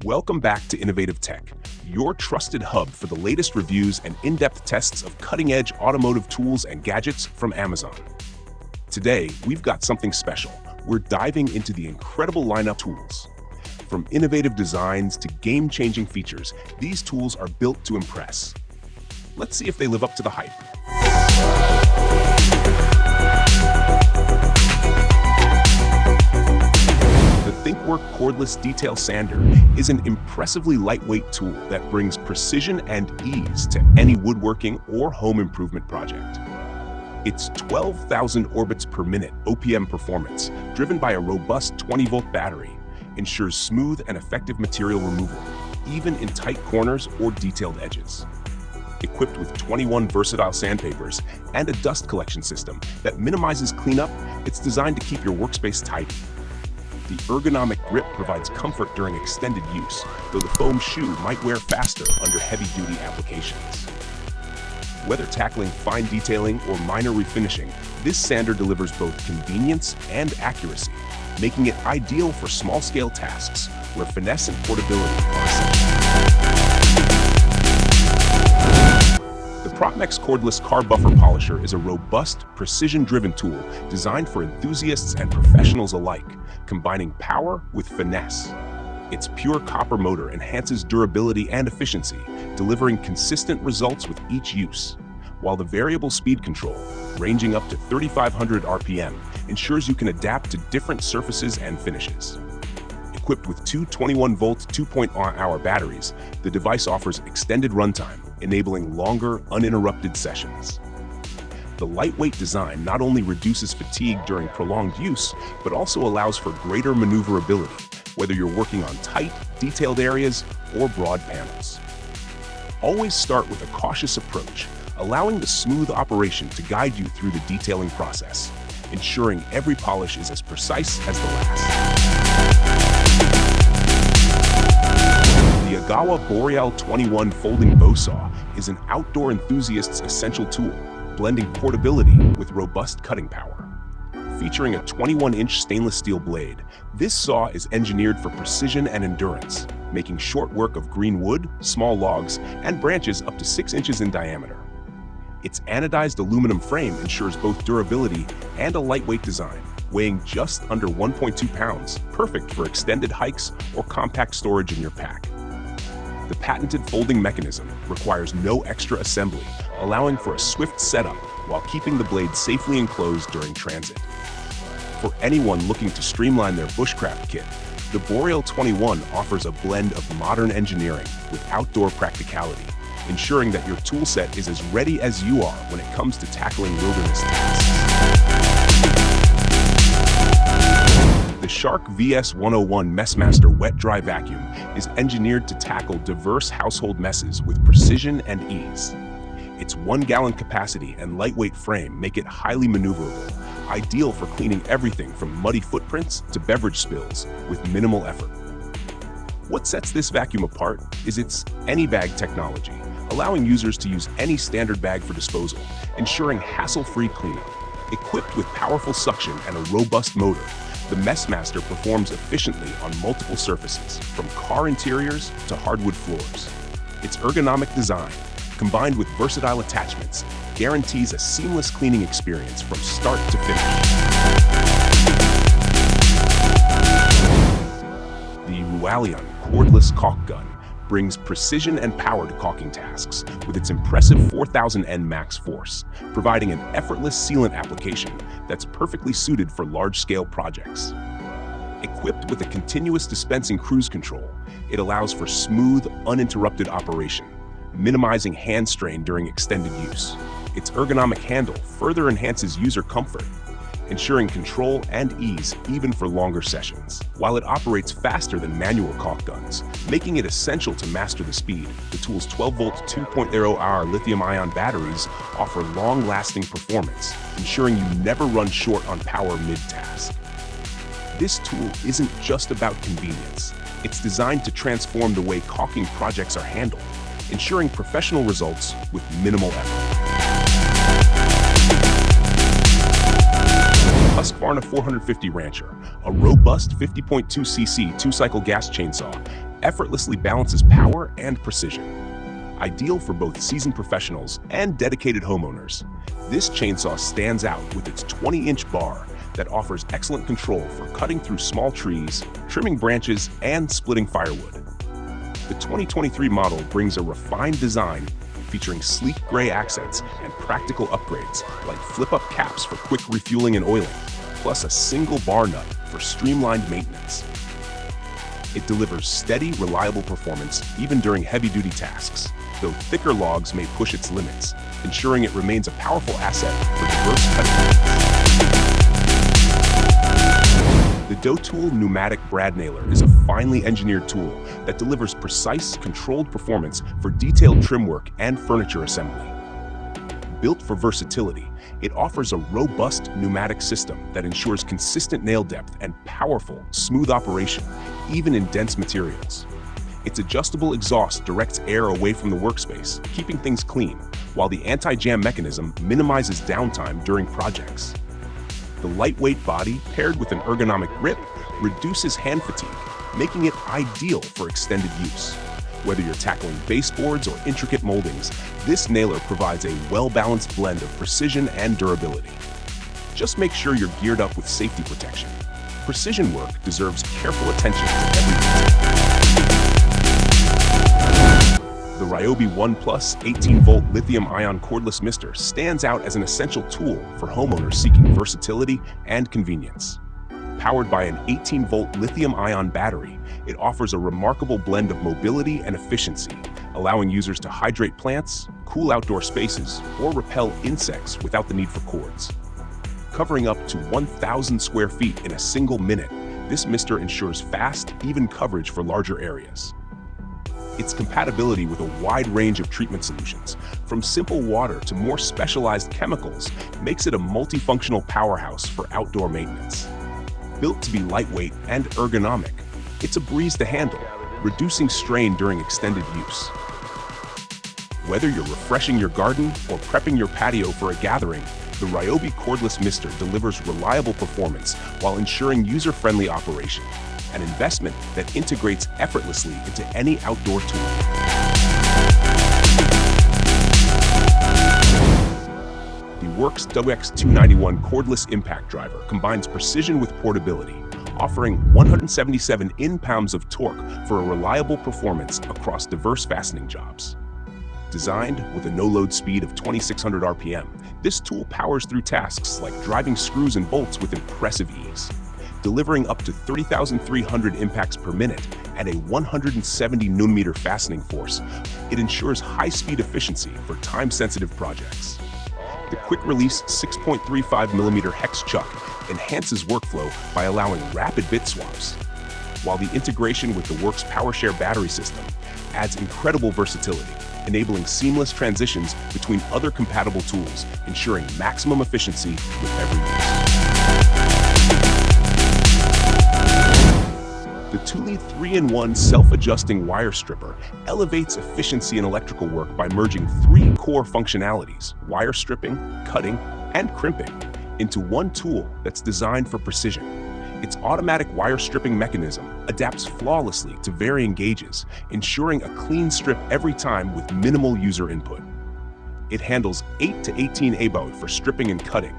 Welcome back to Innovative Tech, your trusted hub for the latest reviews and in-depth tests of cutting-edge automotive tools and gadgets from Amazon. Today, we've got something special. We're diving into the incredible lineup of tools. From innovative designs to game-changing features, these tools are built to impress. Let's see if they live up to the hype. The THINKWORK cordless detail sander is an impressively lightweight tool that brings precision and ease to any woodworking or home improvement project. Its 12,000 orbits per minute OPM performance, driven by a robust 20-volt battery, ensures smooth and effective material removal, even in tight corners or detailed edges. Equipped with 21 versatile sandpapers and a dust collection system that minimizes cleanup, it's designed to keep your workspace tidy. The ergonomic grip provides comfort during extended use, though the foam shoe might wear faster under heavy-duty applications. Whether tackling fine detailing or minor refinishing, this sander delivers both convenience and accuracy, making it ideal for small-scale tasks where finesse and portability are essential. The PROTMEX cordless car buffer polisher is a robust, precision-driven tool designed for enthusiasts and professionals alike, combining power with finesse. Its pure copper motor enhances durability and efficiency, delivering consistent results with each use, while the variable speed control, ranging up to 3,500 RPM, ensures you can adapt to different surfaces and finishes. Equipped with two 21-volt 2.0-hour batteries, the device offers extended runtime, enabling longer, uninterrupted sessions. The lightweight design not only reduces fatigue during prolonged use, but also allows for greater maneuverability, whether you're working on tight, detailed areas or broad panels. Always start with a cautious approach, allowing the smooth operation to guide you through the detailing process, ensuring every polish is as precise as the last. The AGAWA Boreal 21 folding bow saw is an outdoor enthusiast's essential tool, blending portability with robust cutting power. Featuring a 21-inch stainless steel blade, this saw is engineered for precision and endurance, making short work of green wood, small logs, and branches up to 6 inches in diameter. Its anodized aluminum frame ensures both durability and a lightweight design, weighing just under 1.2 pounds, perfect for extended hikes or compact storage in your pack. The patented folding mechanism requires no extra assembly, allowing for a swift setup while keeping the blade safely enclosed during transit. For anyone looking to streamline their bushcraft kit, the Boreal 21 offers a blend of modern engineering with outdoor practicality, ensuring that your toolset is as ready as you are when it comes to tackling wilderness tasks. The Shark VS101 MESSMASTER wet-dry vacuum is engineered to tackle diverse household messes with precision and ease. Its 1-gallon capacity and lightweight frame make it highly maneuverable, ideal for cleaning everything from muddy footprints to beverage spills with minimal effort. What sets this vacuum apart is its AnyBag technology, allowing users to use any standard bag for disposal, ensuring hassle-free cleanup. Equipped with powerful suction and a robust motor, the MESSMASTER performs efficiently on multiple surfaces, from car interiors to hardwood floors. Its ergonomic design, combined with versatile attachments, guarantees a seamless cleaning experience from start to finish. The RUALION cordless caulk gun brings precision and power to caulking tasks with its impressive 4,000 N max force, providing an effortless sealant application that's perfectly suited for large-scale projects. Equipped with a continuous dispensing cruise control, it allows for smooth, uninterrupted operation, minimizing hand strain during extended use. Its ergonomic handle further enhances user comfort, ensuring control and ease even for longer sessions. While it operates faster than manual caulk guns, making it essential to master the speed, the tool's 12-volt 2.0-hour lithium-ion batteries offer long-lasting performance, ensuring you never run short on power mid-task. This tool isn't just about convenience. It's designed to transform the way caulking projects are handled, ensuring professional results with minimal effort. HUSQVARNA 450 Rancher, a robust 50.2cc two-cycle gas chainsaw, effortlessly balances power and precision. Ideal for both seasoned professionals and dedicated homeowners, this chainsaw stands out with its 20-inch bar that offers excellent control for cutting through small trees, trimming branches, and splitting firewood. The 2023 model brings a refined design featuring sleek gray accents and practical upgrades like flip-up caps for quick refueling and oiling, plus a single bar nut for streamlined maintenance. It delivers steady, reliable performance even during heavy-duty tasks, though thicker logs may push its limits, ensuring it remains a powerful asset for diverse cutting methods. The DOTOOL pneumatic brad nailer is a finely engineered tool that delivers precise, controlled performance for detailed trim work and furniture assembly. Built for versatility, it offers a robust pneumatic system that ensures consistent nail depth and powerful, smooth operation, even in dense materials. Its adjustable exhaust directs air away from the workspace, keeping things clean, while the anti-jam mechanism minimizes downtime during projects. The lightweight body, paired with an ergonomic grip, reduces hand fatigue, making it ideal for extended use. Whether you're tackling baseboards or intricate moldings, this nailer provides a well-balanced blend of precision and durability. Just make sure you're geared up with safety protection. Precision work deserves careful attention to every detail. The RYOBI 1 Plus 18-volt lithium-ion cordless mister stands out as an essential tool for homeowners seeking versatility and convenience. Powered by an 18-volt lithium-ion battery, it offers a remarkable blend of mobility and efficiency, allowing users to hydrate plants, cool outdoor spaces, or repel insects without the need for cords. Covering up to 1,000 square feet in a single minute, this mister ensures fast, even coverage for larger areas. Its compatibility with a wide range of treatment solutions, from simple water to more specialized chemicals, makes it a multifunctional powerhouse for outdoor maintenance. Built to be lightweight and ergonomic, it's a breeze to handle, reducing strain during extended use. Whether you're refreshing your garden or prepping your patio for a gathering, the RYOBI cordless mister delivers reliable performance while ensuring user-friendly operation, an investment that integrates effortlessly into any outdoor tool. The WORX WX291 cordless impact driver combines precision with portability, offering 177 in-pounds of torque for a reliable performance across diverse fastening jobs. Designed with a no-load speed of 2,600 RPM, this tool powers through tasks like driving screws and bolts with impressive ease. Delivering up to 30,300 impacts per minute and a 170 Nm fastening force, it ensures high-speed efficiency for time-sensitive projects. The quick-release 6.35mm hex chuck enhances workflow by allowing rapid bit swaps, while the integration with the WORX PowerShare battery system adds incredible versatility, enabling seamless transitions between other compatible tools, ensuring maximum efficiency with every use. The TULEDE 3-in-1 self-adjusting wire stripper elevates efficiency in electrical work by merging 3 core functionalities, wire stripping, cutting, and crimping, into one tool that's designed for precision. Its automatic wire stripping mechanism adapts flawlessly to varying gauges, ensuring a clean strip every time with minimal user input. It handles 8 to 18 ABAWD for stripping and cutting,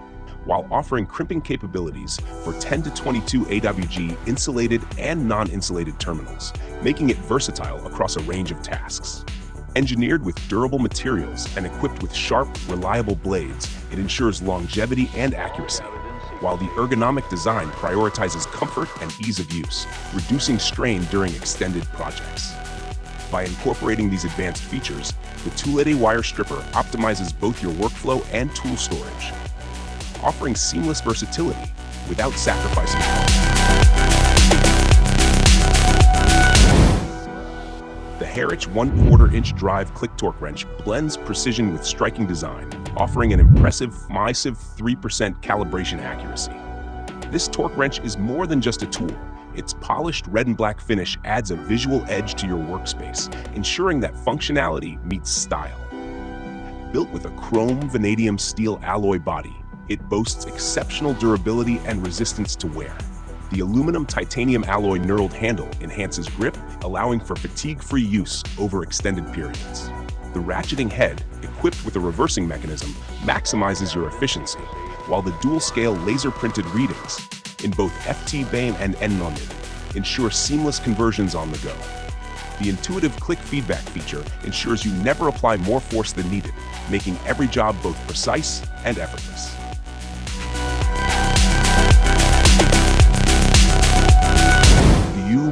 while offering crimping capabilities for 10 to 22 AWG insulated and non-insulated terminals, making it versatile across a range of tasks. Engineered with durable materials and equipped with sharp, reliable blades, it ensures longevity and accuracy, while the ergonomic design prioritizes comfort and ease of use, reducing strain during extended projects. By incorporating these advanced features, the TULEDE wire stripper optimizes both your workflow and tool storage, offering seamless versatility without sacrificing quality. The HAIRICH 1/4-inch drive click torque wrench blends precision with striking design, offering an impressive 3% calibration accuracy. This torque wrench is more than just a tool. Its polished red and black finish adds a visual edge to your workspace, ensuring that functionality meets style. Built with a chrome vanadium steel alloy body, it boasts exceptional durability and resistance to wear. The aluminum titanium alloy knurled handle enhances grip, allowing for fatigue-free use over extended periods. The ratcheting head, equipped with a reversing mechanism, maximizes your efficiency, while the dual-scale laser-printed readings, in both FT Bane and NMONID, ensure seamless conversions on the go. The intuitive click feedback feature ensures you never apply more force than needed, making every job both precise and effortless.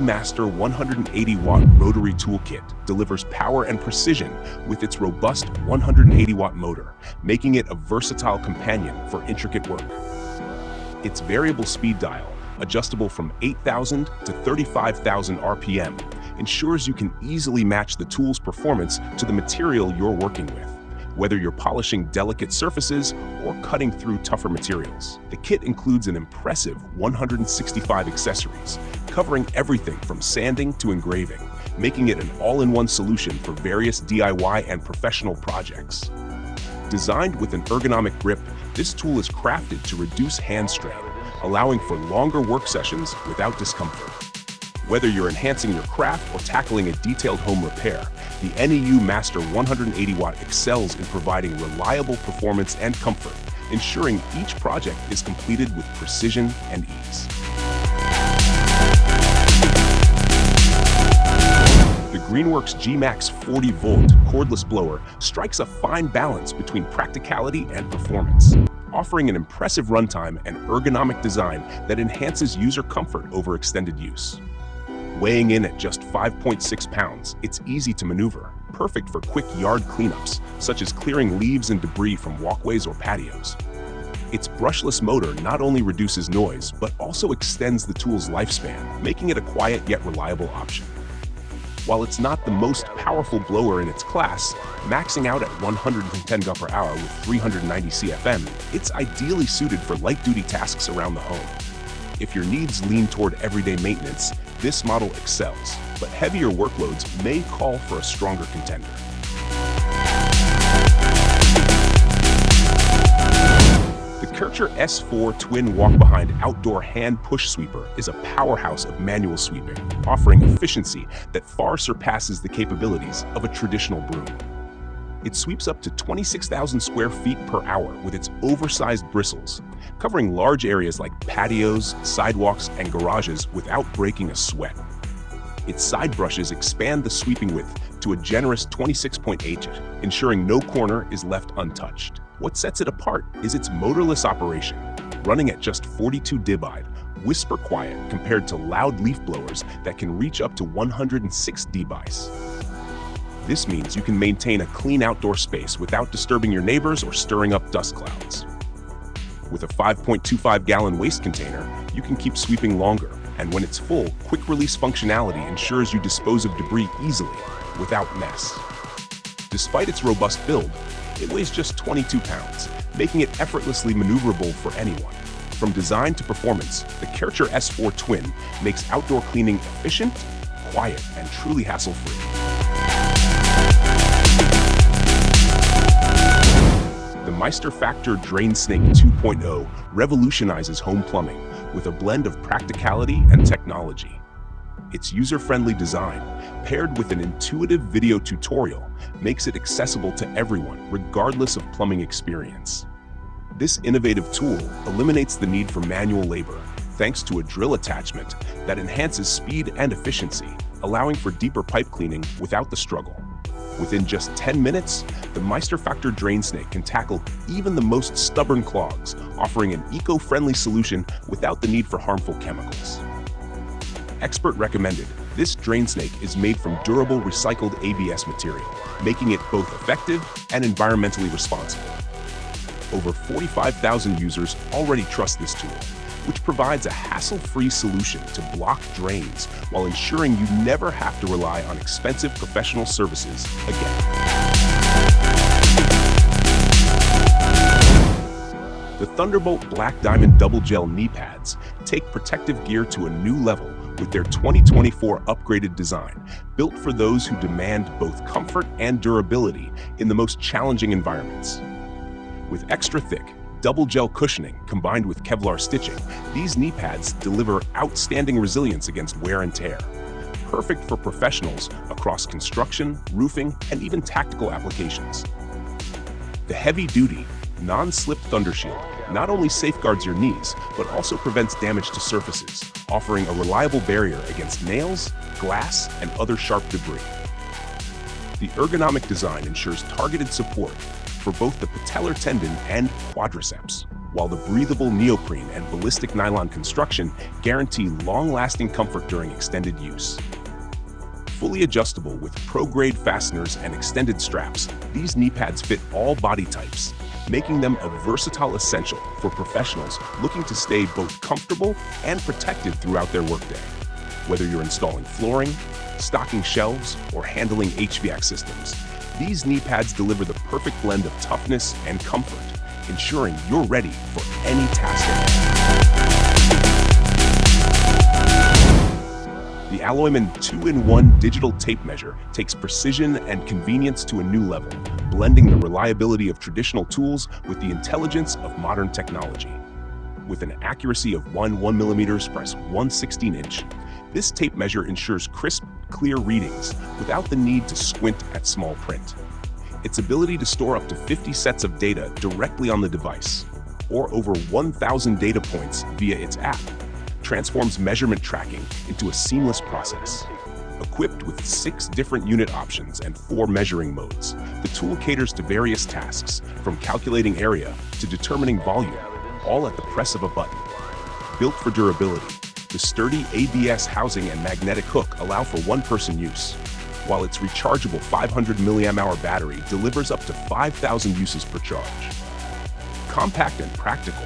MEISTER 180-watt rotary toolkit delivers power and precision with its robust 180-watt motor, making it a versatile companion for intricate work. Its variable speed dial, adjustable from 8,000 to 35,000 RPM, ensures you can easily match the tool's performance to the material you're working with, whether you're polishing delicate surfaces or cutting through tougher materials. The kit includes an impressive 165 accessories, covering everything from sanding to engraving, making it an all-in-one solution for various DIY and professional projects. Designed with an ergonomic grip, this tool is crafted to reduce hand strain, allowing for longer work sessions without discomfort. Whether you're enhancing your craft or tackling a detailed home repair, the MEISTER 180-watt excels in providing reliable performance and comfort, ensuring each project is completed with precision and ease. The GREENWORKS G-Max 40-volt cordless blower strikes a fine balance between practicality and performance, offering an impressive runtime and ergonomic design that enhances user comfort over extended use. Weighing in at just 5.6 pounds, it's easy to maneuver, perfect for quick yard cleanups, such as clearing leaves and debris from walkways or patios. Its brushless motor not only reduces noise, but also extends the tool's lifespan, making it a quiet yet reliable option. While it's not the most powerful blower in its class, maxing out at 110 GPH with 390 CFM, it's ideally suited for light-duty tasks around the home. If your needs lean toward everyday maintenance, this model excels, but heavier workloads may call for a stronger contender. The KÄRCHER S4 twin walk-behind outdoor hand push sweeper is a powerhouse of manual sweeping, offering efficiency that far surpasses the capabilities of a traditional broom. It sweeps up to 26,000 square feet per hour with its oversized bristles, covering large areas like patios, sidewalks, and garages without breaking a sweat. Its side brushes expand the sweeping width to a generous 26.8 inches, ensuring no corner is left untouched. What sets it apart is its motorless operation, running at just 42 dBi, whisper quiet compared to loud leaf blowers that can reach up to 106 dBi. This means you can maintain a clean outdoor space without disturbing your neighbors or stirring up dust clouds. With a 5.25-gallon waste container, you can keep sweeping longer, and when it's full, quick-release functionality ensures you dispose of debris easily, without mess. Despite its robust build, it weighs just 22 pounds, making it effortlessly maneuverable for anyone. From design to performance, the KÄRCHER S4 Twin makes outdoor cleaning efficient, quiet, and truly hassle-free. The MEISTERFAKTUR Drain Snake 2.0 revolutionizes home plumbing with a blend of practicality and technology. Its user-friendly design, paired with an intuitive video tutorial, makes it accessible to everyone, regardless of plumbing experience. This innovative tool eliminates the need for manual labor, thanks to a drill attachment that enhances speed and efficiency, allowing for deeper pipe cleaning without the struggle. Within just 10 minutes, the MEISTERFAKTUR Drain Snake can tackle even the most stubborn clogs, offering an eco-friendly solution without the need for harmful chemicals. Expert recommended, this drain snake is made from durable recycled ABS material, making it both effective and environmentally responsible. Over 45,000 users already trust this tool, which provides a hassle-free solution to block drains while ensuring you never have to rely on expensive professional services again. The Thunderbolt Black Diamond Double Gel Knee Pads take protective gear to a new level with their 2024 upgraded design, built for those who demand both comfort and durability in the most challenging environments. With extra thick, double gel cushioning combined with Kevlar stitching, these knee pads deliver outstanding resilience against wear and tear. Perfect for professionals across construction, roofing, and even tactical applications. The heavy-duty, non-slip Thundershield not only safeguards your knees, but also prevents damage to surfaces, offering a reliable barrier against nails, glass, and other sharp debris. The ergonomic design ensures targeted support for both the patellar tendon and quadriceps, while the breathable neoprene and ballistic nylon construction guarantee long-lasting comfort during extended use. Fully adjustable with pro-grade fasteners and extended straps, these knee pads fit all body types, making them a versatile essential for professionals looking to stay both comfortable and protected throughout their workday. Whether you're installing flooring, stocking shelves, or handling HVAC systems, these knee pads deliver the perfect blend of toughness and comfort, ensuring you're ready for any task ahead. The ALLOYMAN 2-in-1 digital tape measure takes precision and convenience to a new level, blending the reliability of traditional tools with the intelligence of modern technology. With an accuracy of 1 mm x 1/16 inch, this tape measure ensures crisp, clear readings without the need to squint at small print. Its ability to store up to 50 sets of data directly on the device, or over 1,000 data points via its app, transforms measurement tracking into a seamless process. Equipped with 6 different unit options and 4 measuring modes, the tool caters to various tasks, from calculating area to determining volume, all at the press of a button. Built for durability, the sturdy ABS housing and magnetic hook allow for one-person use, while its rechargeable 500 mAh battery delivers up to 5,000 uses per charge. Compact and practical,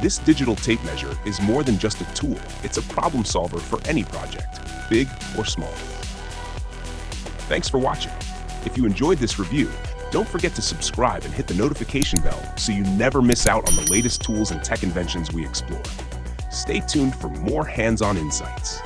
this digital tape measure is more than just a tool. It's a problem solver for any project, big or small. Thanks for watching. If you enjoyed this review, don't forget to subscribe and hit the notification bell so you never miss out on the latest tools and tech inventions we explore. Stay tuned for more hands-on insights.